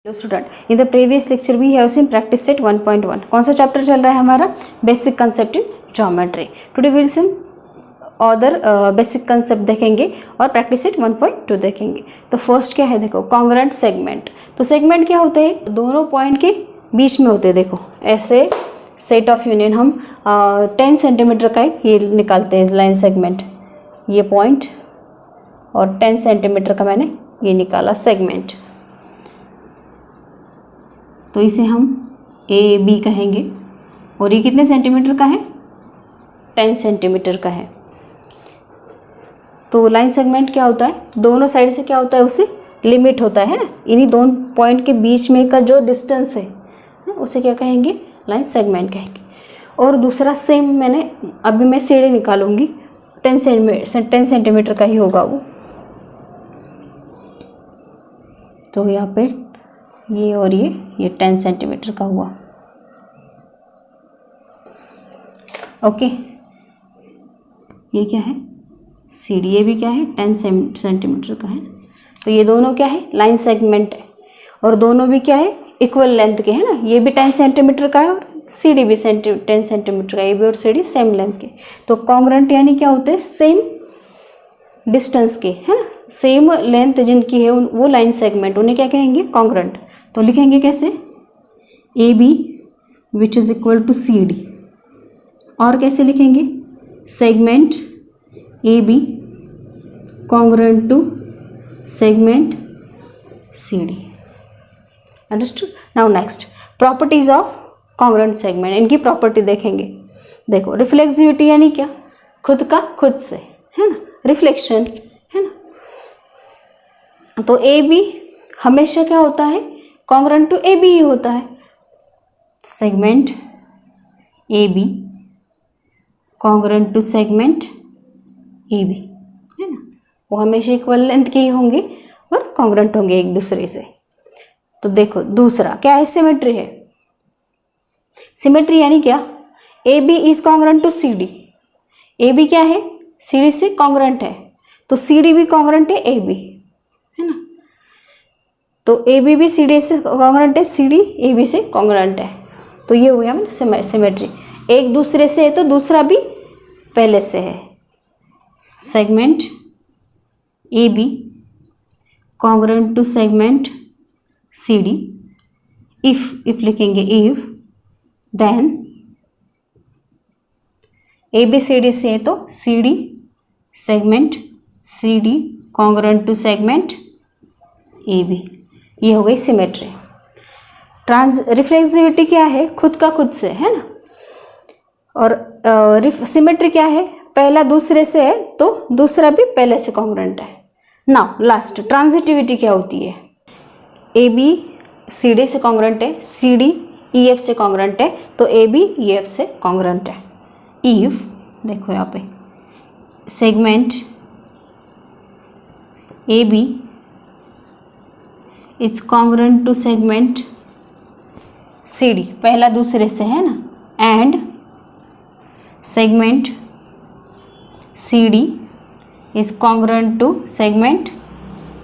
Student, in the previous lecture we have seen practice set 1.1. कौन सा chapter चल रहा है हमारा? Basic concept in geometry. Today will seen other basic concept देखेंगे और प्रैक्टिस सेट 1.2 देखेंगे. तो फर्स्ट क्या है, देखो कॉन्ग्रुएंट सेगमेंट. तो सेगमेंट क्या होते हैं? दोनों पॉइंट के बीच में होते हैं. देखो ऐसे सेट ऑफ यूनियन हम 10 सेंटीमीटर का एक ये निकालते हैं लाइन सेगमेंट, ये पॉइंट और 10 सेंटीमीटर का मैंने ये निकाला सेगमेंट. तो इसे हम ए बी कहेंगे और ये कितने सेंटीमीटर का है? 10 सेंटीमीटर का है. तो लाइन सेगमेंट क्या होता है? दोनों साइड से क्या होता है, उसे लिमिट होता है ना. इन्हीं दोनों पॉइंट के बीच में का जो डिस्टेंस है उसे क्या कहेंगे? लाइन सेगमेंट कहेंगे. और दूसरा सेम मैंने अभी मैं सीढ़ी निकालूंगी, 10 सेंटीमीटर का ही होगा वो. तो यहाँ पे ये और ये 10 सेंटीमीटर का हुआ. ओके, ये क्या है? सीढ़ी. ये भी क्या है? 10 सेंटीमीटर का है. तो ये दोनों क्या है? लाइन सेगमेंट है. और दोनों भी क्या है? इक्वल लेंथ के है ना. ये भी 10 सेंटीमीटर का है और सीढ़ी भी 10 सेंटीमीटर का. ये भी और सीढ़ी सेम लेंथ के. तो कॉन्ग्रुएंट यानी क्या होते हैं? सेम डिस्टेंस के है ना, सेम लेंथ जिनकी है वो लाइन सेगमेंट, उन्हें क्या कहेंगे? कॉन्ग्रुएंट. तो लिखेंगे कैसे? A B which is equal to C D. और कैसे लिखेंगे? Segment A B congruent to segment C D. Understood. Now next, properties of congruent segment. इनकी प्रॉपर्टी देखेंगे. देखो रिफ्लेक्सिविटी यानी क्या? खुद का खुद से है ना, रिफ्लेक्शन है ना. तो ए बी हमेशा क्या होता है? कॉन्ग्रुएंट टू ए बी ही होता है. Segment A B congruent to segment A B है ना. वो हमेशा इक्वल लेंथ के ही होंगे और कॉन्ग्रुएंट होंगे एक दूसरे से. तो देखो दूसरा क्या है? सिमेट्री है. सिमेट्री यानी क्या? A B is congruent to C D. A B क्या है? सी डी से कॉन्ग्रुएंट है. तो सी डी भी कॉन्ग्रुएंट है ए बी है ना. तो ए बी भी सी डी से कॉन्ग्रुएंट है, सी डी ए बी से कॉन्ग्रुएंट है. तो ये हो गया सिमेट्री. एक दूसरे से है तो दूसरा भी पहले से है. Segment A B congruent to segment C D. If लिखेंगे if, then A B C D से है तो C D segment C D congruent to segment A B. ये हो गई सिमेट्री. रिफ्लेक्सिविटी क्या है? खुद का खुद से है ना. और सिमेट्री क्या है? पहला दूसरे से है तो दूसरा भी पहले से कॉन्ग्रुएंट है. नाउ लास्ट, ट्रांजिटिविटी क्या होती है? ए बी सी डी से कॉन्ग्रुएंट है, सी डी ई एफ से कॉन्ग्रुएंट है, तो ए बी ई एफ से कॉन्ग्रुएंट है. इफ देखो यहाँ पे segment A B is congruent to segment C D, पहला दूसरे से है ना, and segment C D is congruent to segment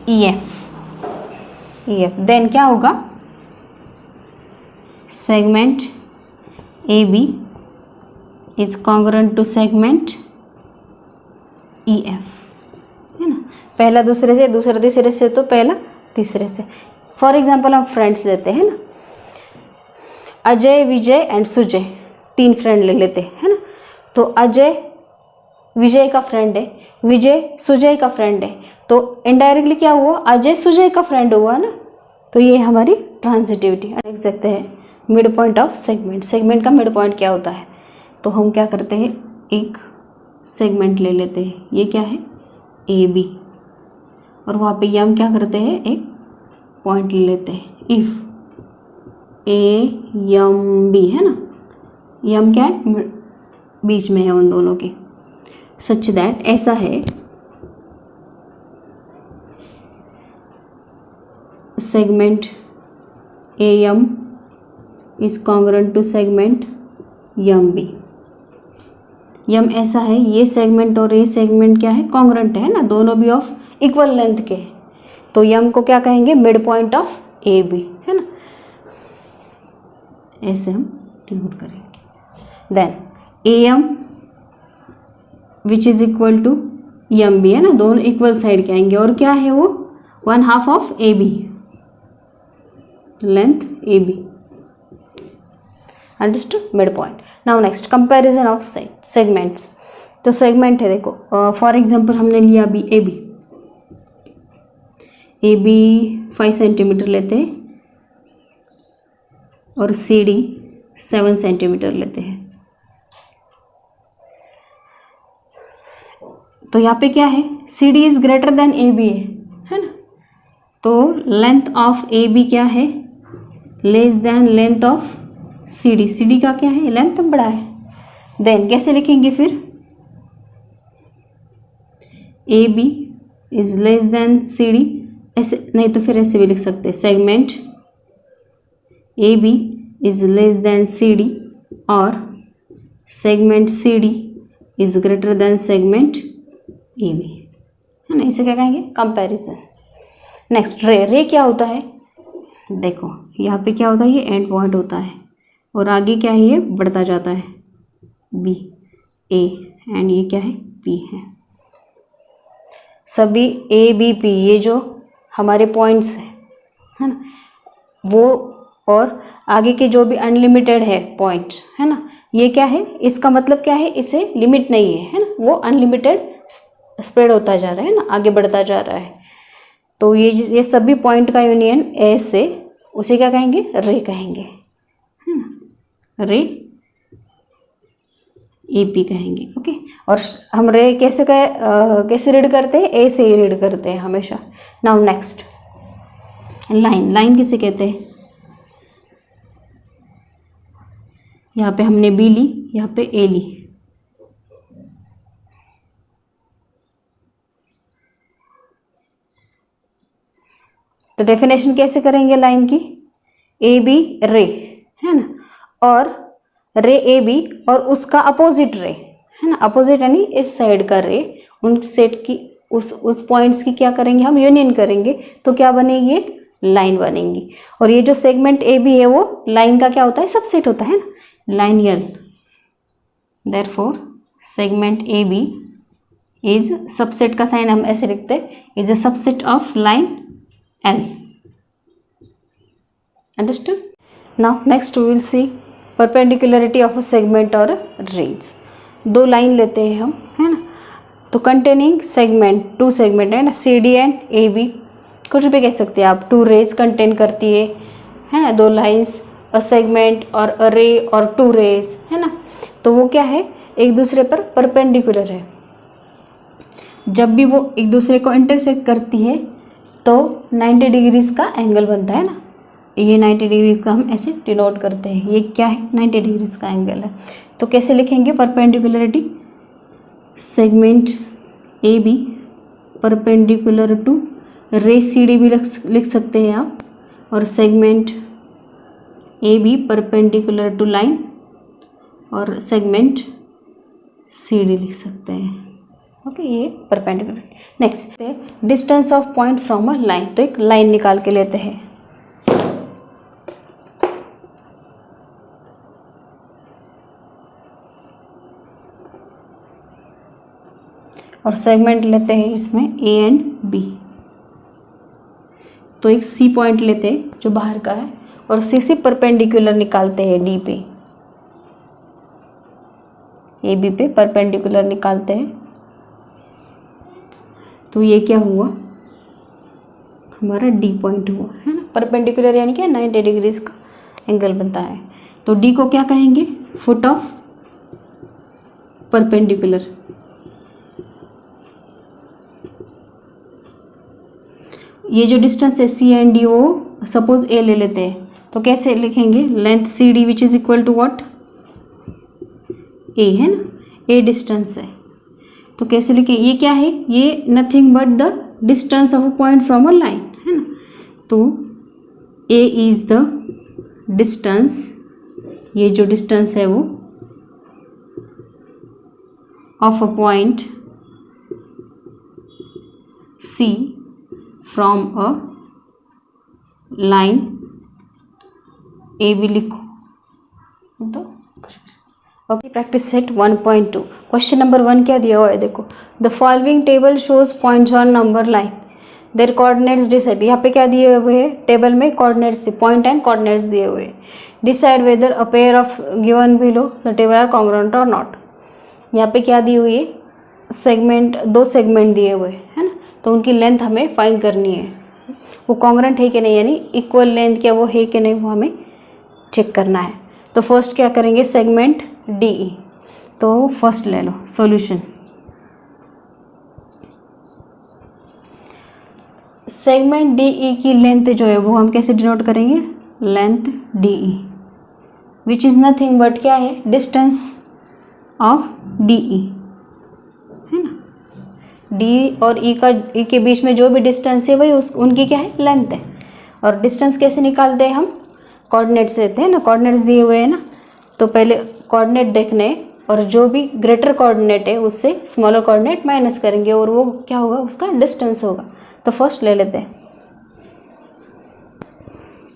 E F. Then क्या होगा? Segment A B is congruent to segment E F है ना. पहला दूसरे से, दूसरा तीसरे से, तो पहला तीसरे से. फॉर एग्जाम्पल हम फ्रेंड्स लेते हैं ना, अजय विजय एंड सुजय, 3 फ्रेंड ले लेते हैं ना. तो अजय विजय का फ्रेंड है, विजय सुजय का फ्रेंड है, तो इनडायरेक्टली क्या हुआ? अजय सुजय का फ्रेंड हुआ ना. तो ये हमारी ट्रांजिटिविटी. देख सकते हैं mid point of segment. Segment का मिड पॉइंट क्या होता है? तो हम क्या करते हैं, एक सेगमेंट ले लेते हैं. ये क्या है? A B. और वहाँ पे हम क्या करते हैं? एक पॉइंट ले लेते हैं. इफ ए यम बी है ना, यम क्या है? बीच में है उन दोनों के. सच दैट ऐसा है, segment A M is congruent to segment M B. M ऐसा है, ये सेगमेंट और ये सेगमेंट क्या है? कॉन्ग्रुएंट है ना, दोनों भी ऑफ इक्वल लेंथ के. तो यम को क्या कहेंगे? Mid point of A B, है ना, ऐसे हम डिनोट करेंगे। Then A M which is equal to M B, है ना, दोनों इक्वल साइड के आएंगे, और क्या है वो 1/2 of A B, length A B. Understood, mid point. Now next comparison of segments. तो सेगमेंट है, देखो फॉर एग्जांपल हमने लिया अभी ए बी 5 सेंटीमीटर लेते हैं और सी डी 7 सेंटीमीटर लेते हैं। तो यहाँ पे क्या है, C D is greater than A B है ना, तो लेंथ ऑफ ए बी क्या है, less than length of C D. C D का क्या है, लेंथ बड़ा है। देन कैसे लिखेंगे फिर, A B is less than C D, ऐसे नहीं तो फिर ऐसे भी लिख सकते हैं, segment A B is less than C D और segment C D is greater than segment A B, है ना, इसे क्या कहेंगे, कंपैरिजन। नेक्स्ट रे क्या होता है, देखो यहाँ पे क्या होता है, ये एंड पॉइंट होता है और आगे क्या है, ये बढ़ता जाता है बी ए, एंड ये क्या है, पी है। सभी ए बी पी ये जो हमारे पॉइंट्स है ना, वो और आगे के जो भी अनलिमिटेड है पॉइंट, है ना, ये क्या है, इसका मतलब क्या है, इसे लिमिट नहीं है ना, वो अनलिमिटेड स्प्रेड होता जा रहा है ना, आगे बढ़ता जा रहा है। तो ये सभी पॉइंट का यूनियन ए से, उसे क्या कहेंगे, रे कहेंगे, है ना, रे ए पी कहेंगे। ओके, और हम रे कैसे रीड करते हैं, ए से ही रीड करते हैं हमेशा। नाउ नेक्स्ट लाइन किसे कहते हैं, यहाँ पे हमने बी ली, यहाँ पे ए ली, तो डेफिनेशन कैसे करेंगे लाइन की, ए बी रे, है ना, और रे ए बी और उसका अपोजिट रे, है ना, अपोजिट यानी इस साइड का रे, उन सेट की उस पॉइंट्स की क्या करेंगे हम, यूनियन करेंगे, तो क्या बनेगी, एक लाइन बनेगी। और ये जो सेगमेंट ए बी है वो लाइन का क्या होता है, सबसेट होता है ना, lineal. Therefore segment A B is, subset का साइन हम ऐसे लिखते हैं, is a subset of line L. Understood? Now next we will see perpendicularity of a segment or a rays. दो लाइन लेते हैं हम, है ना, तो कंटेनिंग सेगमेंट, टू सेगमेंट है ना, C D and A B, कुछ भी कह सकते हैं आप, टू रेज कंटेन करती है ना, दो लाइंस, अ सेगमेंट और अ रे और टू रेज, है ना, तो वो क्या है, एक दूसरे पर परपेंडिकुलर है। जब भी वो एक दूसरे को इंटरसेक्ट करती है तो 90 डिग्रीज का एंगल बनता है ना, ये 90 डिग्रीज का हम ऐसे डिनोट करते हैं, ये क्या है, 90 डिग्रीज का एंगल है। तो कैसे लिखेंगे perpendicularity, segment A B perpendicular to ray C D भी लिख सकते हैं आप, और segment A B perpendicular to line और सेगमेंट सी डी लिख सकते हैं। ओके, ये perpendicular. Next distance of point from a line, तो एक लाइन निकाल के लेते हैं, और सेगमेंट लेते हैं इसमें ए एंड बी। तो एक सी पॉइंट लेते हैं जो बाहर का है, और सी से परपेंडिकुलर निकालते हैं डी पे, ए बी पे परपेंडिकुलर निकालते हैं, तो ये क्या हुआ, हमारा डी पॉइंट हुआ, है ना, परपेंडिकुलर यानी क्या, 90 डिग्रीज का एंगल बनता है। तो डी को क्या कहेंगे, फुट ऑफ परपेंडिकुलर। ये जो डिस्टेंस है सी एंड डी, वो सपोज ए ले लेते हैं, तो कैसे लिखेंगे, length C D which is equal to what, A, है ना, ए डिस्टेंस है, तो कैसे लिखें, ये क्या है, ये nothing but the distance of a point from a line, है ना, तो ए इज द डिस्टेंस, ये जो डिस्टेंस है वो of a point C from a line A B लिखो तो okay. Practice set 1.2 question number 1 क्या दिया हुआ है देखो, the following table shows points on number line their coordinates decide. यहाँ पे क्या दिए हुए हैं टेबल में, कोऑर्डिनेट्स पॉइंट एंड कोऑर्डिनेट्स दिए हुए हैं। Decide whether a pair of given below the table are congruent और नॉट। यहाँ पे क्या दी हुई है, सेगमेंट, 2 सेगमेंट दिए हुए है ना, तो उनकी लेंथ हमें फाइंड करनी है, वो कॉन्ग्रुएंट है कि नहीं, यानी इक्वल लेंथ क्या वो है कि नहीं, वो हमें चेक करना है। तो फर्स्ट क्या करेंगे, सेगमेंट डी ई, तो फर्स्ट ले लो सॉल्यूशन। सेगमेंट डी ई की लेंथ जो है वो हम कैसे डिनोट करेंगे, length D E which is nothing but क्या है, डिस्टेंस ऑफ डी ई है ना। डी और ई का, ई के बीच में जो भी डिस्टेंस है वही उनकी क्या है, लेंथ है। और डिस्टेंस कैसे निकालते हैं हम, कोऑर्डिनेट्स रहते हैं ना, कोऑर्डिनेट्स दिए हुए हैं ना, तो पहले कोऑर्डिनेट देखने और जो भी ग्रेटर कोऑर्डिनेट है उससे स्मॉलर कोऑर्डिनेट माइनस करेंगे और वो क्या होगा, उसका डिस्टेंस होगा। तो फर्स्ट ले लेते हैं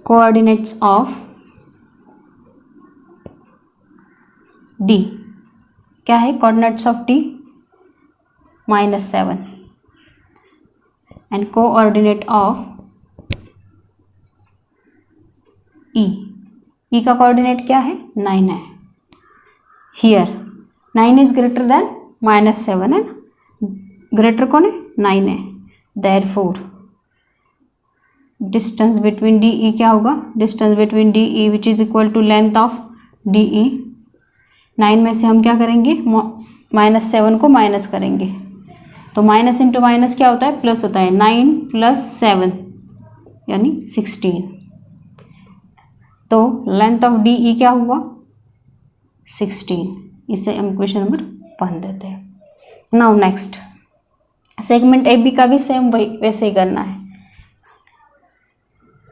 कोऑर्डिनेट्स ऑफ डी, क्या है coordinates of D -7 and coordinate of E का कोऑर्डिनेट क्या है, 9 है। हियर 9 इज ग्रेटर देन -7 है, ग्रेटर कौन है, 9 है। Therefore distance between D E क्या होगा, distance between D E which is equal to length of D E. 9 में से हम क्या करेंगे, -7 को माइनस करेंगे, तो माइनस इंटू माइनस क्या होता है, प्लस होता है। 9 + 7 यानी 16, तो लेंथ ऑफ डी ई क्या हुआ, 16। इसे हम क्वेश्चन नंबर 1 देते हैं। Now next segment A B का भी सेम वही वैसे ही करना है।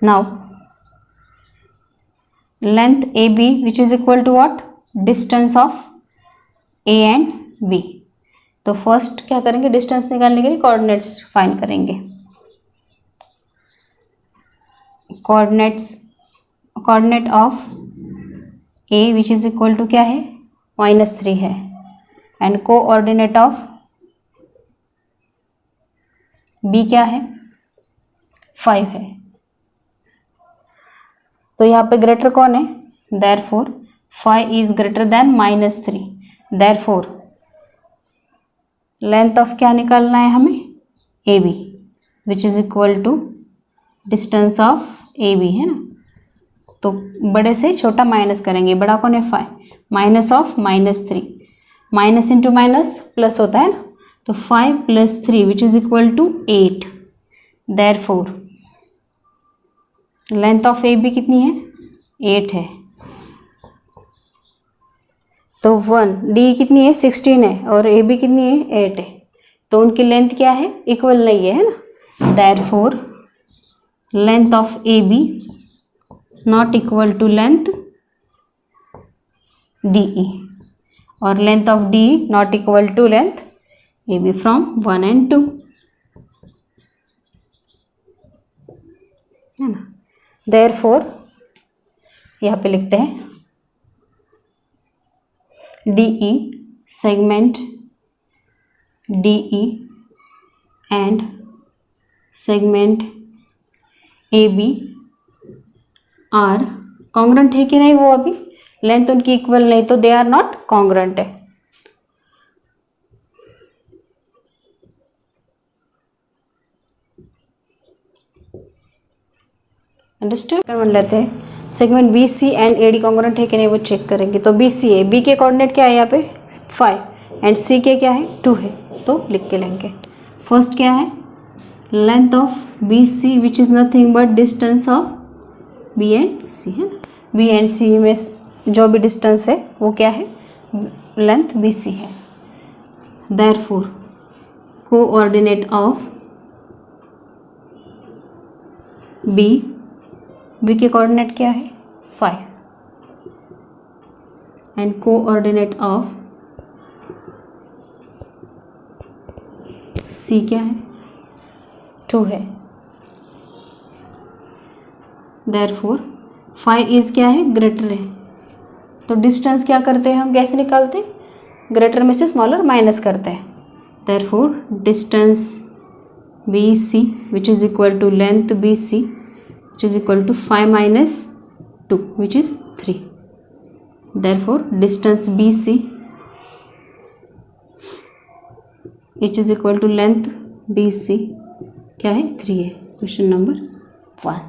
Now length A B which is equal to what, distance of A and B. तो फर्स्ट क्या करेंगे, डिस्टेंस निकालने के लिए कोऑर्डिनेट्स फाइंड करेंगे। Coordinate of A which is equal to क्या है, -3 है, एंड कोऑर्डिनेट ऑफ बी क्या है, 5 है। तो यहाँ पे ग्रेटर कौन है, therefore 5 is greater than -3, therefore length of क्या निकालना है हमें, A B which is equal to distance of A B है ना। तो बड़े से छोटा माइनस करेंगे, बड़ा कौन है 5, minus of -3, minus into minus plus होता है ना, तो 5 + 3 which is equal to 8। Therefore length of A B कितनी है, 8 है। तो 1 डी कितनी है, 16 है, और ए बी कितनी है, 8 है, तो उनकी लेंथ क्या है, इक्वल नहीं है ना। Therefore length of A B not equal to length D E, और length of D E not equal to length A B from 1 and 2 है ना। देयरफॉर यहाँ पे लिखते हैं D E segment D E and segment A B are congruent है कि नहीं, वो अभी लेंथ उनकी इक्वल नहीं, तो दे आर नॉट कॉन्ग्रुएंट है। अंडरस्टूड। मान लेते हैं segment B C and A D congruent है कि नहीं वो चेक करेंगे। तो बी सी है, बी के कोऑर्डिनेट क्या है यहाँ पे 5 एंड सी के क्या है 2 है, तो लिख के लेंगे। फर्स्ट क्या है, length of B C which is nothing but distance of B and C है ना। बी एंड सी में जो भी डिस्टेंस है वो क्या है, लेंथ बी सी है। देयरफॉर कोऑर्डिनेट ऑफ बी के कोऑर्डिनेट क्या है 5 एंड कोऑर्डिनेट ऑफ सी क्या है 2 है। देयरफॉर 5 इज क्या है, ग्रेटर है। तो डिस्टेंस क्या करते हैं हम, कैसे निकालते हैं, ग्रेटर में से स्मॉलर माइनस करते हैं। Therefore distance BC which is equal to length BC which is equal to 5 minus 2 which is 3. Therefore distance BC which is equal to length BC क्या है, 3 है। Question number 1।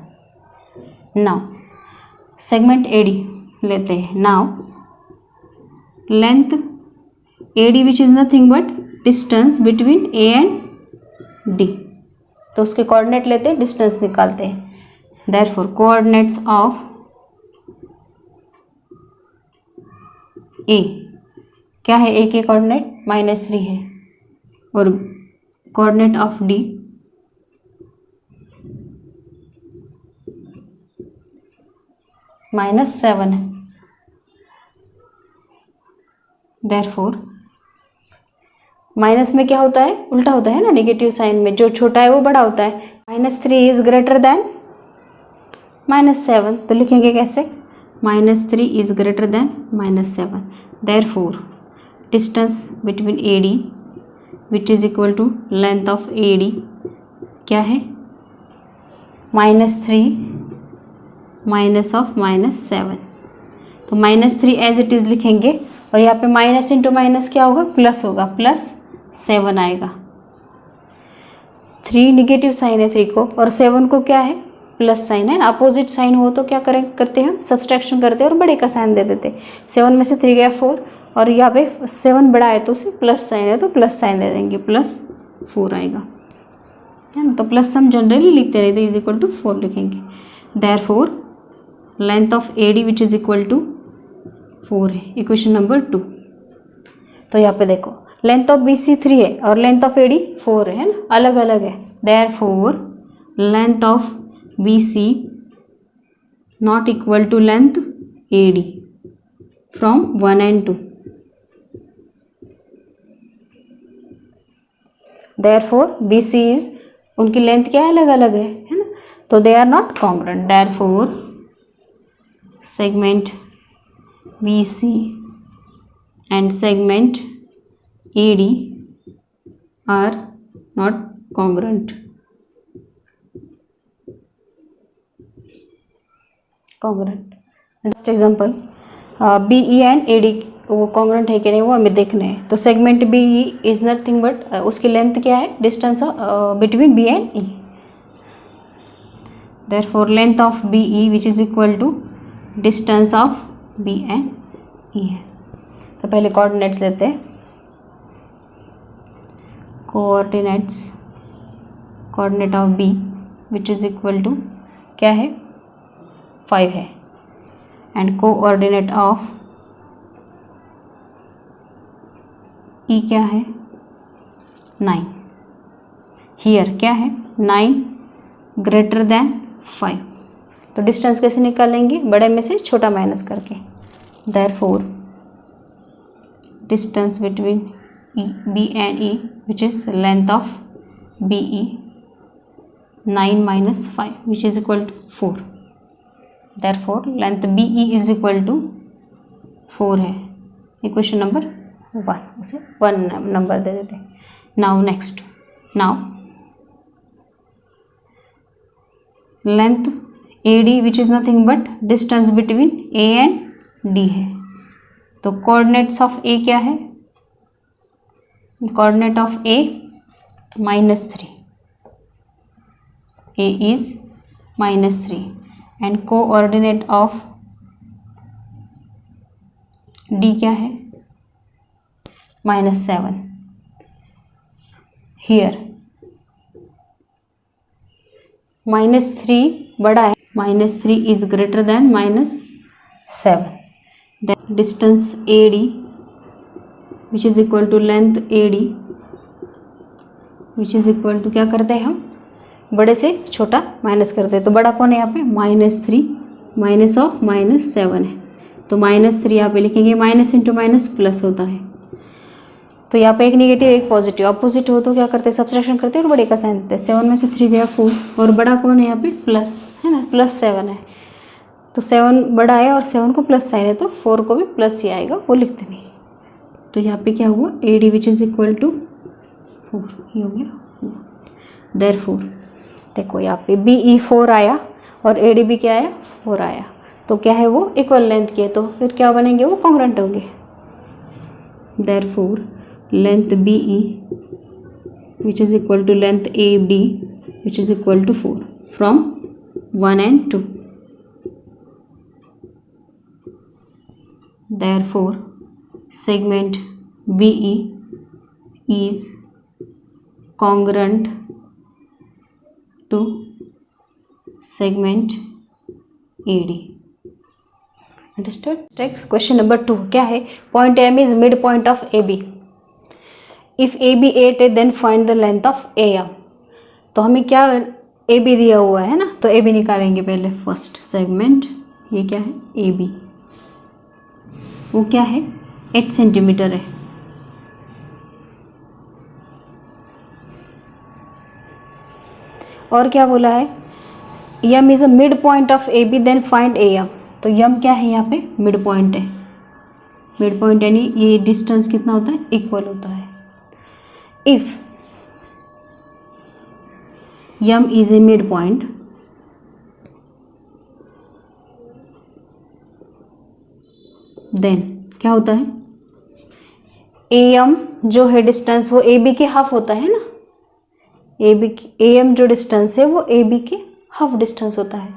Now segment AD लेते हैं। Now length AD which is nothing but distance between A and D, तो उसके coordinate लेते हैं, distance निकालते हैं। देयरफॉर कोऑर्डिनेट्स ऑफ A क्या है, A के कोऑर्डिनेट -3 है और कोऑर्डिनेट ऑफ D -7 है। देयरफॉर माइनस में क्या होता है, उल्टा होता है ना, नेगेटिव साइन में जो छोटा है वो बड़ा होता है। -3 इज ग्रेटर देन -7, तो लिखेंगे कैसे, -3 is greater than -7। Therefore distance between AD which is equal to length of AD क्या है, -3 माइनस ऑफ -7, तो -3 एज इट इज़ लिखेंगे और यहाँ पे माइनस इंटू माइनस क्या होगा, प्लस होगा, +7 आएगा। 3 निगेटिव साइन है 3 को, और 7 को क्या है, प्लस साइन है ना। अपोजिट साइन हो तो क्या करते हैं, सब्सट्रैक्शन करते हैं और बड़े का साइन दे देते। 7 में से 3 गया 4, और यहाँ पे 7 बड़ा है तो उसे प्लस साइन है तो प्लस साइन दे देंगे, +4 आएगा, है ना। तो प्लस हम जनरली लिखते रहते, इज इक्वल टू 4 लिखेंगे। Therefore length of AD which is equal to 4 है। Equation number 2। तो यहाँ पे देखो लेंथ ऑफ BC 3 है और लेंथ ऑफ AD 4 है ना, अलग अलग है। Therefore length of BC not equal to length AD from 1 and 2। Therefore BC is, उनकी लेंथ क्या है, अलग अलग है ना, तो they are not congruent. Therefore segment BC and segment AD are not congruent. Next example, BE and AD वो congruent है कि नहीं वो हमें देखना है। तो segment BE is nothing but उसकी लेंथ क्या है, distance between B and E। Therefore length of BE which is equal to distance of B and E है। तो पहले कोऑर्डिनेट्स लेते हैं। Coordinate of B which is equal to क्या है, 5 है, एंड कोऑर्डिनेट ऑफ E क्या है, 9। हियर क्या है, 9 ग्रेटर देन 5। तो डिस्टेंस कैसे निकालेंगे, बड़े में से छोटा माइनस करके। Therefore distance between B and E which is length of BE 9 minus 5 which is equal to 4। Therefore length BE is equal to 4 है। इक्वेशन नंबर 1, उसे 1 नंबर दे देते हैं। Now next, now length AD which is nothing but distance between A and D है। तो coordinates of A क्या है, coordinate of A -3, A is -3 and coordinate of D क्या है, -7। हियर -3 बड़ा है, -3 is greater than -7। Distance AD which is equal to length AD which is equal to क्या करते हैं हम, बड़े से छोटा माइनस करते हैं। तो बड़ा कौन है यहाँ पे, -3 माइनस ऑफ -7 है, तो -3 यहाँ पे लिखेंगे, माइनस इंटू माइनस प्लस होता है। तो यहाँ पे एक नेगेटिव एक पॉजिटिव, अपोजिट हो तो क्या करते हैं, सब्सट्रैक्शन करते हैं और बड़े का साइन देते हैं। 7 में से 3 गया 4, और बड़ा कौन है यहाँ पे, प्लस है ना, +7 है। तो 7 बड़ा है और 7 को प्लस साइन है तो 4 को भी प्लस ही आएगा, वो लिख देंगे। तो यहाँ पे क्या हुआ, AD which is equal to 4, ये हो गया। देयरफॉर देखो यहाँ पे BE 4 आया और AD भी क्या आया, 4 आया, तो क्या है वो इक्वल लेंथ के, तो फिर क्या बनेंगे, वो कॉन्ग्रुएंट होंगे। Therefore length BE which is equal to length AD which is equal to 4 from 1 and 2. Therefore segment BE is congruent to segment AD. Understood? Next question number 2 क्या है, point M is midpoint of AB. If AB 8 है then find the length of AM. तो हमें क्या AB दिया हुआ है ना, तो AB निकालेंगे पहले। फर्स्ट सेगमेंट ये क्या है, AB, वो क्या है 8 सेंटीमीटर है। और क्या बोला है, M is a mid point of AB then find AM। तो M क्या है, यहाँ पे मिड पॉइंट है। मिड पॉइंट यानी ये डिस्टेंस कितना होता है, इक्वल होता है। If M is a midpoint, then क्या होता है, AM जो है डिस्टेंस वो AB के हाफ होता है ना, AM जो डिस्टेंस है वो AB के हाफ डिस्टेंस होता है।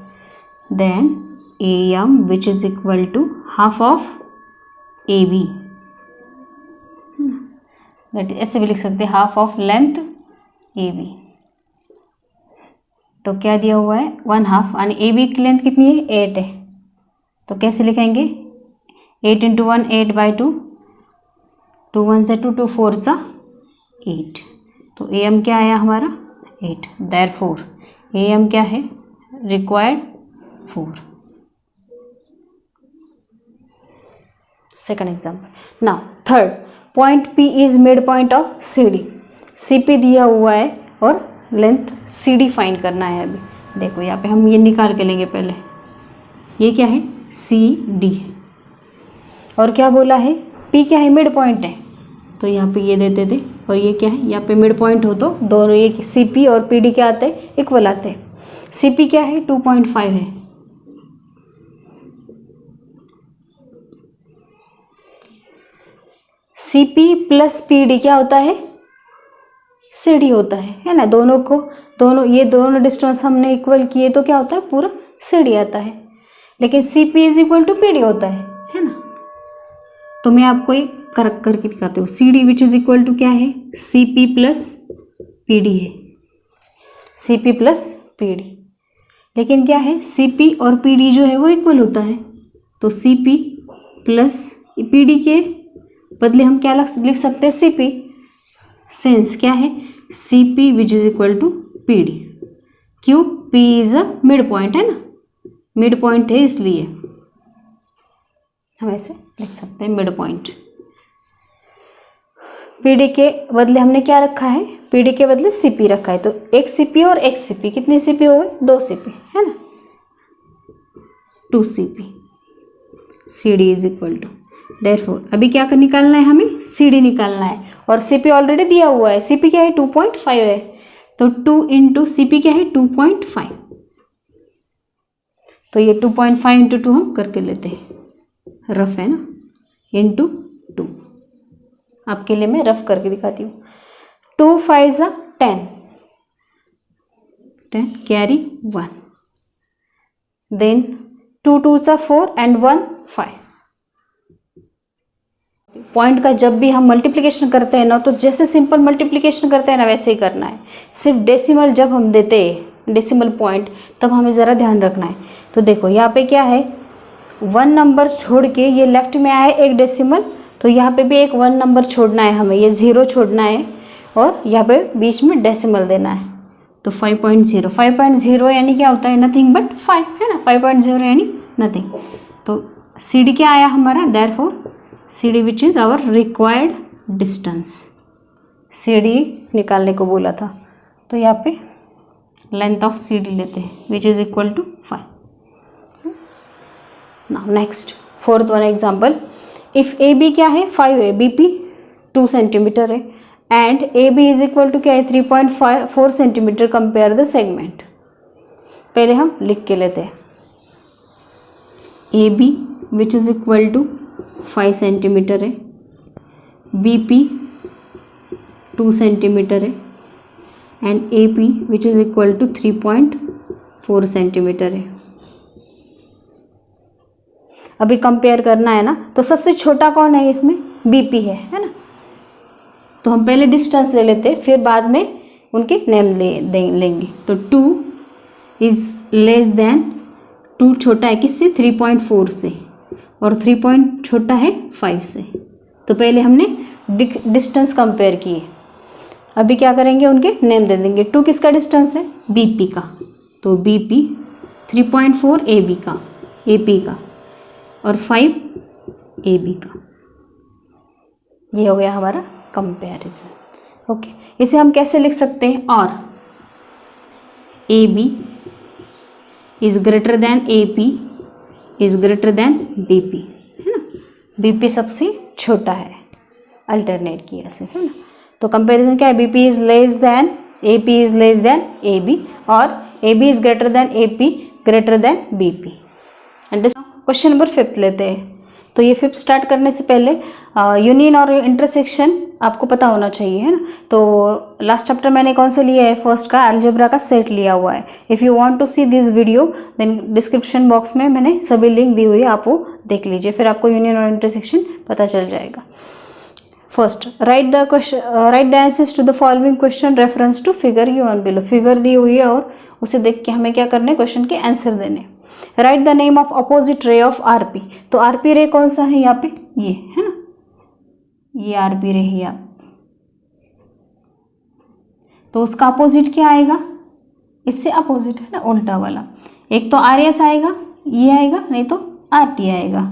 Then AM which is equal to half of AB, that ऐसे भी लिख सकते हैं, हाफ ऑफ लेंथ AB। तो क्या दिया हुआ है, 1/2, यानी AB की लेंथ कितनी है, 8 है। तो कैसे लिखेंगे, 8 × 1 8/2, 2 1 से 2, 2 4 सा 8। तो AM क्या आया हमारा, 8। देयरफॉर AM क्या है, required 4। Second example. Now third, point P is mid point of CD। CP दिया हुआ है और लेंथ CD फाइंड करना है। अभी देखो यहाँ पे हम ये निकाल के लेंगे पहले, ये क्या है, CD है, और क्या बोला है, P क्या है, मिड पॉइंट है, तो यहाँ पे ये देते थे। और ये क्या है, यहाँ पे मिड पॉइंट हो तो दोनों ये CP और PD क्या आते हैं, इक्वल आते हैं। CP क्या है, 2.5 है, CP प्लस PD क्या होता है, CD होता है ना। ये दोनों डिस्टेंस हमने इक्वल किए तो क्या होता है, पूरा CD आता है। लेकिन CP is equal to PD होता है ना। तो मैं आपको एक करेक्ट करके दिखाती हूँ। CD which is equal to क्या है, CP प्लस PD है, CP प्लस PD। लेकिन क्या है, CP और PD जो है वो इक्वल होता है, तो CP प्लस PD के बदले हम क्या लिख सकते हैं, CP। सेंस क्या है, CP which is equal to PD। क्यों, P is a mid point है ना, मिड पॉइंट है इसलिए हम ऐसे लिख सकते हैं, मिड पॉइंट। PD के बदले हमने क्या रखा है, PD के बदले CP रखा है, तो एक CP और एक CP, कितने CP हो गए, 2 CP है ना, 2 CP। CD is equal to, therefore अभी क्या निकालना है, हमें CD निकालना है, और CP ऑलरेडी दिया हुआ है। CP क्या है, 2.5 है, तो 2 × CP क्या है, 2.5। तो ये 2.5 × 2 हम करके लेते हैं, रफ है ना, × 2। आपके लिए मैं रफ करके दिखाती हूँ। 2 5 10, 10 कैरी 1, देन 2 2 4 एंड 1 5। पॉइंट का जब भी हम मल्टीप्लिकेशन करते हैं ना, तो जैसे सिंपल मल्टीप्लिकेशन करते हैं ना वैसे ही करना है। सिर्फ डेसिमल जब हम देते हैं, डेसिमल पॉइंट, तब हमें ज़रा ध्यान रखना है। तो देखो यहाँ पे क्या है, 1 नंबर छोड़ के ये लेफ्ट में आया एक डेसिमल, तो यहाँ पे भी एक 1 नंबर छोड़ना है हमें, ये 0 छोड़ना है, और यहाँ पे बीच में डेसिमल देना है। तो 5.0, 5.0 यानी क्या होता है, नथिंग बट 5 है ना, 5.0 यानी नथिंग। तो CD क्या आया हमारा, therefore CD which is our required distance. CD निकालने को बोला था, तो यहाँ पे लेंथ ऑफ CD लेते हैं which is equal to 5। Now next fourth one example, if A B क्या है 5 है, बी पी 2 सेंटीमीटर है and A B is equal to क्या है 3.4 सेंटीमीटर, कंपेयर द सेगमेंट। पहले हम लिख के लेते हैं, A B which is equal to 5 centimeter है, बी पी 2 सेंटीमीटर है and A P which is equal to 3.4 centimeter है। अभी कंपेयर करना है ना, तो सबसे छोटा कौन है इसमें, बीपी है ना। तो हम पहले डिस्टेंस ले लेते फिर बाद में उनके नेम लेंगे। तो 2 इज लेस देन, 2 छोटा है किससे 3.4 से और 3 छोटा है 5 से। तो पहले हमने डिस्टेंस कंपेयर किए, अभी क्या करेंगे उनके नेम दे देंगे। 2 किसका डिस्टेंस है, बीपी का, तो बीपी 3.4 एबी का, एपी का और 5 एबी का। ये हो गया हमारा कंपैरिजन। ओके, इसे हम कैसे लिख सकते हैं, और A B is greater than A P is greater than B P, है ना। बी पी सबसे छोटा है, अल्टरनेट किया से, है ना। तो कंपैरिजन क्या है, B P is less than A P is less than A B और A B is greater than A P greater than B P. Question number 5 लेते हैं। तो ये 5 स्टार्ट करने से पहले यूनियन और इंटरसेक्शन आपको पता होना चाहिए, है ना। तो लास्ट चैप्टर मैंने कौन सा लिया है, फर्स्ट का अलजेब्रा का सेट लिया हुआ है। If you want to see this video then description box में मैंने सभी लिंक दी हुई है, आप वो देख लीजिए, फिर आपको यूनियन और इंटरसेक्शन पता चल जाएगा। First write the answers to the following question reference to figure given below. Figure दी हुई है और उसे देख के हमें क्या करना है, क्वेश्चन के आंसर देने। Right the name of opposite ray of RP. तो आरपी रे कौन सा है यहाँ पे, ये है ना, ये आरपी रे है। तो उसका अपोजिट क्या आएगा, इससे अपोजिट है ना, उल्टा वाला। एक तो आर एस आएगा, ये आएगा, नहीं तो आर टी आएगा।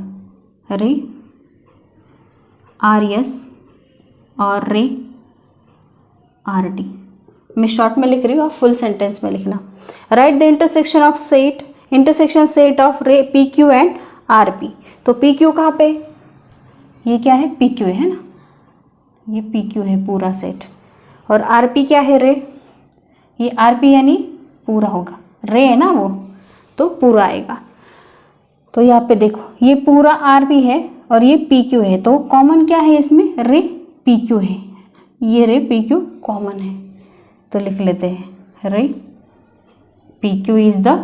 रे आर एस और रे आर टी। मैं शॉर्ट में लिख रही हूँ, आप फुल सेंटेंस में लिखना। Right the intersection of set, intersection set of रे P Q and R P. तो पी क्यू कहाँ पे, ये क्या है, पी क्यू है ना, ये पी क्यू है पूरा सेट। और आर पी क्या है, रे, ये आर पी यानी पूरा होगा, रे है ना वो, तो पूरा आएगा। तो यहाँ पे देखो ये पूरा आर पी है और ये पी क्यू है, तो कॉमन क्या है इसमें, रे पी क्यू है, ये रे पी क्यू कॉमन है। तो लिख लेते हैं, रे P Q is the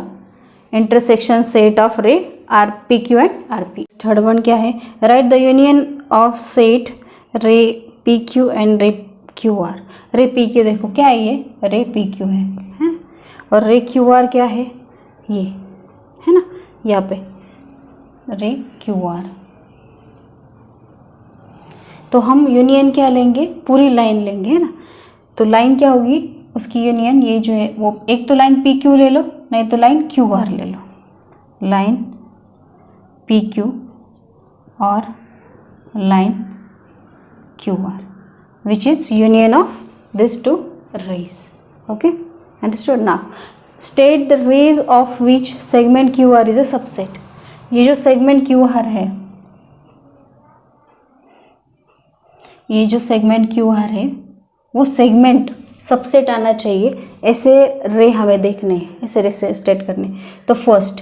intersection set of रे R P Q and R P. Third one क्या है, right the union of set रे पी क्यू एंड रे क्यू आर। रे पी क्यू देखो क्या है, ये रे पी क्यू है और रे क्यू आर क्या है, ये है ना, यहाँ पे रे क्यू आर। तो हम यूनियन क्या लेंगे, पूरी लाइन लेंगे, है ना। तो लाइन क्या होगी उसकी यूनियन, ये जो है वो, एक तो लाइन पी क्यू ले लो, नहीं तो लाइन क्यू आर ले लो। लाइन पी क्यू और line Q R which is union of this two rays. Okay, understood. Now state the rays of which segment Q R is a subset. ये जो segment Q are है, ये जो segment Q are है वो segment subset आना चाहिए। ऐसे रे हमें देखने हैं, ऐसे रे से स्टेट करने। तो फर्स्ट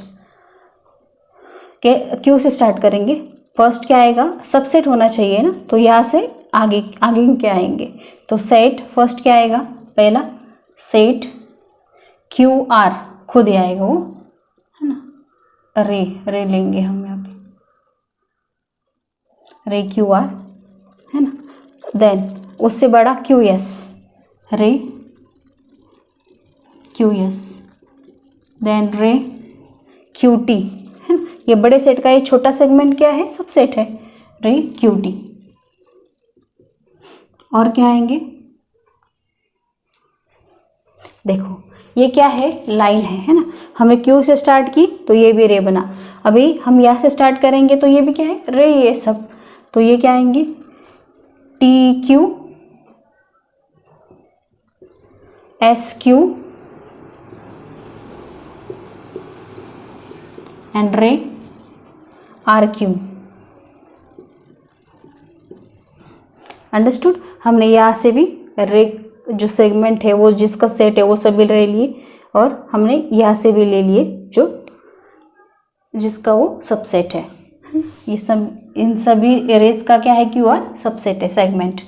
के क्यू से स्टार्ट करेंगे, फर्स्ट क्या आएगा, सबसेट होना चाहिए ना, तो यहाँ से आगे आगे क्या आएंगे, तो सेट फर्स्ट क्या आएगा, पहला सेट क्यू आर खुद ही आएगा वो, है ना। रे लेंगे हम यहाँ पे, रे क्यू आर, है ना। देन उससे बड़ा क्यू एस, रे क्यू एस, देन रे क्यू टी, है ना। ये बड़े सेट का ये छोटा सेगमेंट क्या है, सबसेट है, रे क्यू टी। और क्या आएंगे, देखो ये क्या है, लाइन है ना। हमने क्यू से स्टार्ट की तो ये भी रे बना। अभी हम यहाँ से स्टार्ट करेंगे तो ये भी क्या है, रे, ये सब। तो ये क्या आएंगे, T Q S Q and रे आर क्यू। अंडरस्टूड। हमने यहाँ से भी रे जो सेगमेंट है वो जिसका सेट है वो सभी ले लिए, और हमने यहाँ से भी ले लिए जो जिसका वो सबसेट है। ये सब इन सभी एरेज का क्या है, क्यू आर सबसेट है segment.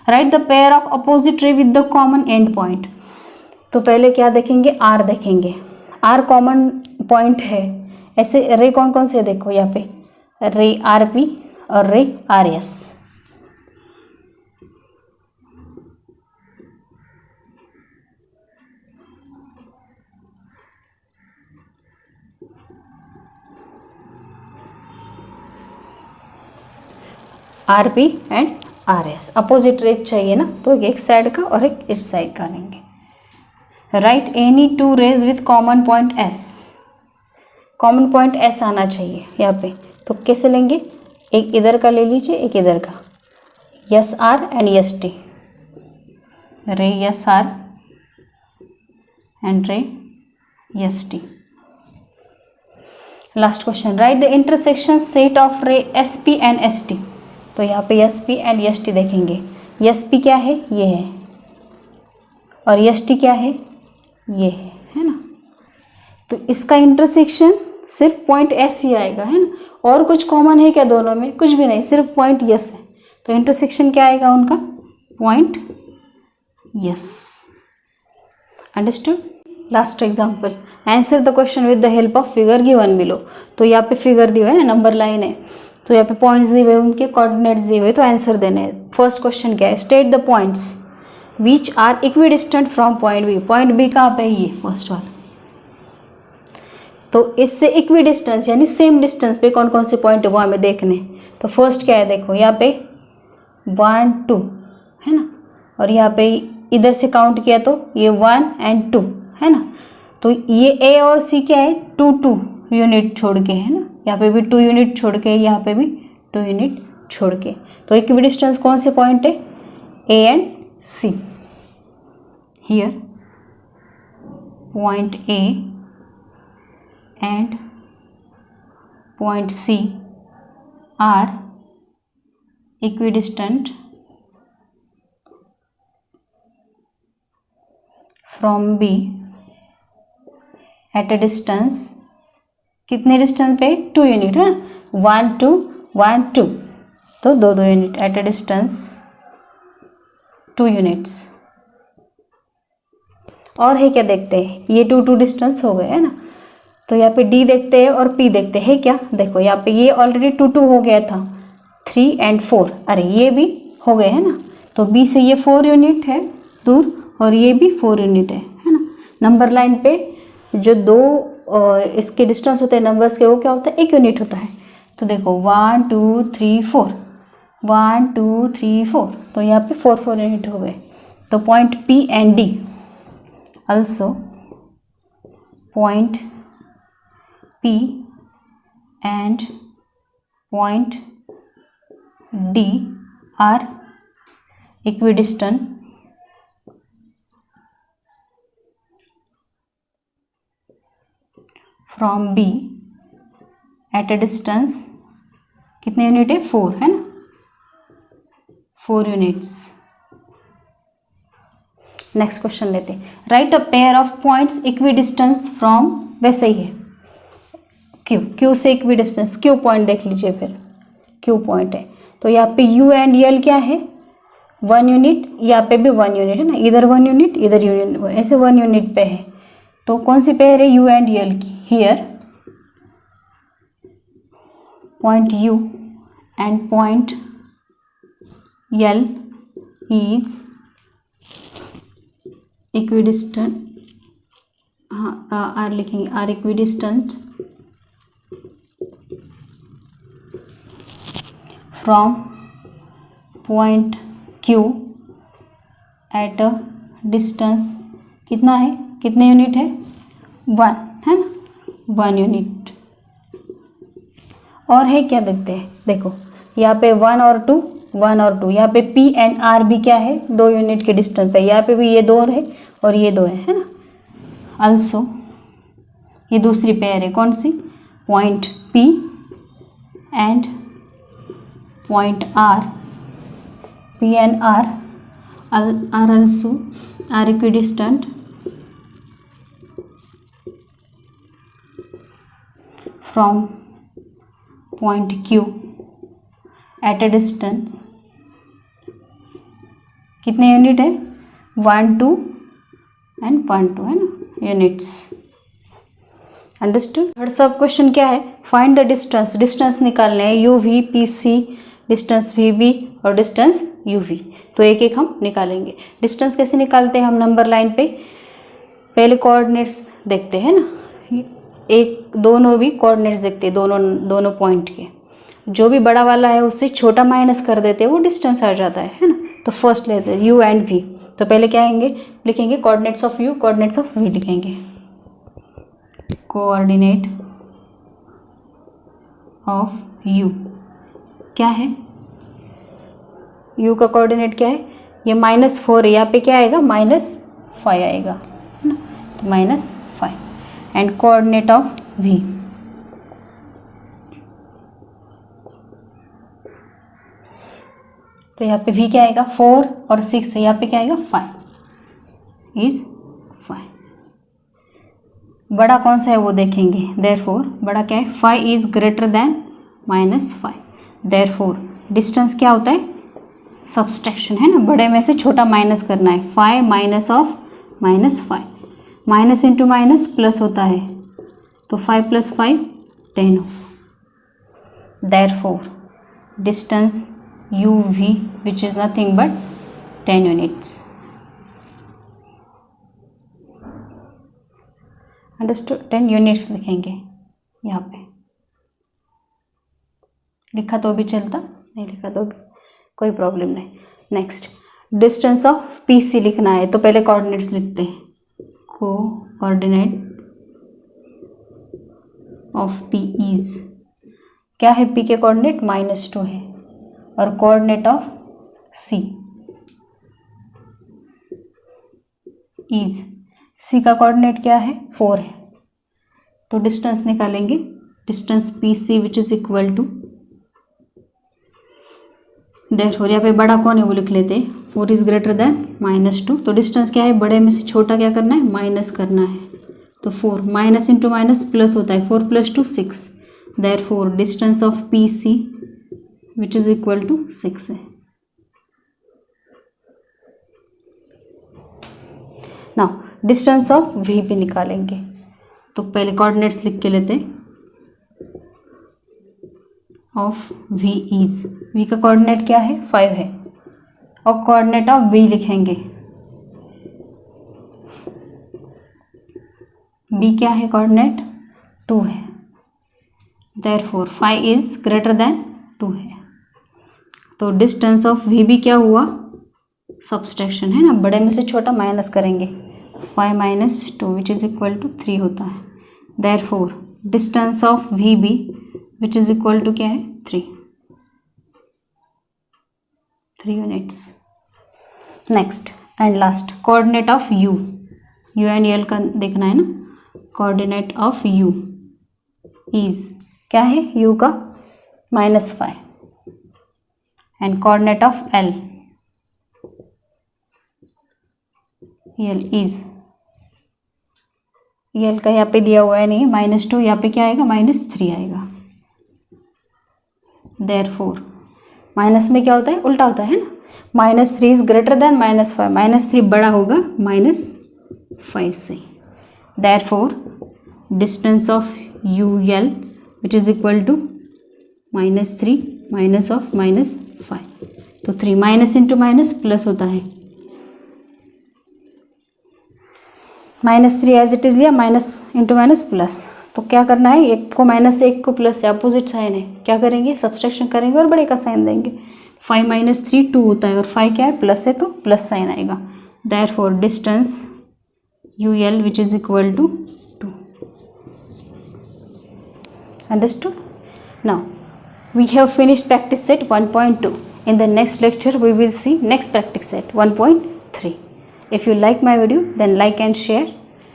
Right the pair of opposite ray with the common and point. तो पहले क्या देखेंगे, आर देखेंगे। आर कॉमन पॉइंट है। ऐसे रे कौन कौन से देखो यहाँ पे, रे आर पी और रे R S. R P and R S opposite raise चाहिए ना, तो एक साइड का और एक इस साइड का लेंगे। Write any two rays with common point S. Common point S आना चाहिए यहाँ पे, तो कैसे लेंगे, एक इधर का ले लीजिए, एक इधर का, S R and S T, ray S R and ray S T. Last question, write the intersection set of ray S P and S T. तो यहाँ पे S P and S T देखेंगे। एस पी क्या है, ये है, और S T क्या है, ये है ना। तो इसका इंटरसेक्शन सिर्फ पॉइंट एस ही आएगा, है ना। और कुछ कॉमन है क्या दोनों में, कुछ भी नहीं, सिर्फ पॉइंट यस है। तो इंटरसेक्शन क्या आएगा उनका, point yes. Understood. Last example, answer the question with the help of figure given below. तो यहाँ पे फिगर दी हुआ है ना, नंबर लाइन है, तो यहाँ पे पॉइंट्स दिए हुए, उनके कोऑर्डिनेट्स दिए हुए, तो आंसर देने हैं। फर्स्ट क्वेश्चन क्या है, state the points which are equidistant from point B. Point B कहाँ पे है, ये फर्स्ट वाला। तो इससे इक्विडिस्टेंस यानी सेम डिस्टेंस पे कौन कौन से पॉइंट है वो हमें देखने। तो फर्स्ट क्या है, देखो यहाँ पे 1 2 है ना, और यहाँ पे इधर से काउंट किया तो ये 1 and 2 है ना। तो ये ए और सी क्या है, 2 2 यूनिट छोड़ के, है ना। यहाँ पे भी 2 यूनिट छोड़ के, यहाँ पे भी 2 यूनिट छोड़ के। तो इक्विडिस्टेंस कौन से पॉइंट है, A and C. Here point A and point C are equidistant from B at a distance, कितने डिस्टेंस पे, 2 यूनिट है, 1 2 1 2, तो 2 2 unit eight a distance 2 units. और है क्या, देखते हैं, ये 2 2 डिस्टेंस हो गए है ना। तो यहाँ पे डी देखते हैं और पी देखते हैं क्या, देखो यहाँ पे ये ऑलरेडी 2 2 हो गया था, 3 and 4, अरे ये भी हो गए है ना। तो बी से ये 4 यूनिट है दूर, और ये भी 4 यूनिट है ना। नंबर लाइन पे जो दो इसके डिस्टेंस होते हैं नंबर्स के, वो क्या होता है, 1 यूनिट होता है। तो देखो 1 2 3 4, 1 2 3 4, तो यहाँ पे 4 4 यूनिट हो गए। तो point P and D, also point P and point D are equidistant from B at a distance, कितने यूनिट है, 4 है ना, 4 यूनिट्स। नेक्स्ट क्वेश्चन लेते हैं, right a pair of points equidistance from, वैसे ही है क्यू, क्यू से इक्विडिस्टेंस, क्यू पॉइंट देख लीजिए, फिर क्यू पॉइंट है। तो यहाँ पे यू एंड यल क्या है, 1 यूनिट, यहाँ पे भी 1 यूनिट है ना, इधर 1 यूनिट, इधर यूनिट, ऐसे 1 यूनिट पे है। तो कौन सी पेयर है, यू एंड यल की। Here point U and point L is equidistant, are लिखेंगे, are equidistant from point Q at a distance, कितना है, कितने यूनिट है, 1 है ना, 1 यूनिट। और है क्या, देखते हैं, देखो यहाँ पे 1 और 2, 1 और 2, यहाँ पे P एंड R भी क्या है, 2 यूनिट के डिस्टेंस पे, यहाँ पे भी ये 2 है और ये 2 है ना। also ये दूसरी पेयर है, कौन सी, point P and point R, P and R are also are equidistant from point Q at a distance, कितने यूनिट है 1 2 एंड 0.2 है ना units. Understood. Third sub question क्या है, फाइंड द डिस्टेंस, डिस्टेंस निकालने हैं U V P C, distance V B और distance U V. तो एक एक हम निकालेंगे। डिस्टेंस कैसे निकालते हैं हम नंबर लाइन पे, पहले कोऑर्डिनेट्स देखते हैं ना, एक दोनों भी कोऑर्डिनेट्स देखते हैं दोनों पॉइंट के, जो भी बड़ा वाला है उससे छोटा माइनस कर देते हैं वो डिस्टेंस आ जाता है ना। तो फर्स्ट लेते हैं यू एंड वी, तो पहले क्या आएंगे लिखेंगे coordinates of U coordinates of V लिखेंगे। कोऑर्डिनेट ऑफ यू क्या है, यू का कोऑर्डिनेट क्या है, ये -4 है, यहाँ पे क्या आएगा -5 आएगा है ना, तो -5 एंड कोऑर्डिनेट ऑफ वी तो यहाँ पे v क्या आएगा 4 और 6 है, यहाँ पे क्या आएगा 5 इज 5। बड़ा कौन सा है वो देखेंगे, देयरफॉर बड़ा क्या है 5 is greater then -5, therefore distance क्या होता है सब्सट्रैक्शन है ना, बड़े में से छोटा माइनस करना है, 5 minus of -5, minus into minus plus होता है तो 5 + 5 10, therefore distance U V which is nothing but 10 units. Understood. 10 units लिखेंगे यहाँ पे, लिखा तो भी चलता, नहीं लिखा तो भी कोई प्रॉब्लम नहीं। Next distance of P C लिखना है, तो पहले कोऑर्डिनेट्स लिखते हैं, कोऑर्डिनेट ऑफ पी इज क्या है, पी के कोऑर्डिनेट -2 है और coordinate of C is, C का कोऑर्डिनेट क्या है 4 है, तो डिस्टेंस निकालेंगे, distance P C which is equal to, therefore यहाँ पे बड़ा कौन है वो लिख लेते हैं, 4 इज ग्रेटर देन -2, तो डिस्टेंस क्या है बड़े में से छोटा क्या करना है माइनस करना है, तो 4 माइनस इंटू माइनस प्लस होता है, 4 + 2 6, therefore distance of P C which is equal to 6 है। नाउ डिस्टेंस ऑफ वी भी निकालेंगे, तो पहले कोऑर्डिनेट्स लिख के लेते हैं, ऑफ वी इज, वी का कोऑर्डिनेट क्या है 5 है और कोऑर्डिनेट ऑफ बी लिखेंगे, बी क्या है कोऑर्डिनेट 2 है, देयरफॉर 5 इज ग्रेटर देन 2 है, तो डिस्टेंस ऑफ वी भी क्या हुआ सब्सट्रैक्शन है ना, बड़े में से छोटा माइनस करेंगे, 5 - 2 विच इज इक्वल टू 3 होता है, therefore distance of V B which is equal to क्या है 3 units. Next and last coordinate of U, U and L का देखना है ना, कोऑर्डिनेट ऑफ यू इज क्या है यू का -5 and coordinate of L is, L का यहाँ पे दिया हुआ है नहीं -2, यहाँ पे क्या आएगा -3 आएगा, देयरफॉर माइनस में क्या होता है उल्टा होता है ना, -3 इज ग्रेटर देन -5, -3 बड़ा होगा -5 से, therefore distance of U L which is equal to -3 minus of -5, तो 3 माइनस इंटू माइनस प्लस होता है, -3 एज इट इज़ लिया, माइनस इंटू माइनस प्लस, तो क्या करना है एक को माइनस से एक को प्लस से, अपोजिट साइन है, क्या करेंगे सब्सट्रैक्शन करेंगे और बड़े का साइन देंगे, 5 - 3 2 होता है और 5 क्या है प्लस है तो प्लस साइन आएगा, therefore distance U L which is equal to 2। Understood. Now we have finished practice set 1.2. In the next lecture we will see next practice set 1.3. If you like my video then like and share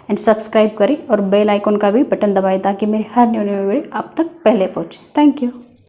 and subscribe करें और bell icon का भी button दबाएं ताकि मेरे हर new video आप तक पहले पहुँचे। Thank you.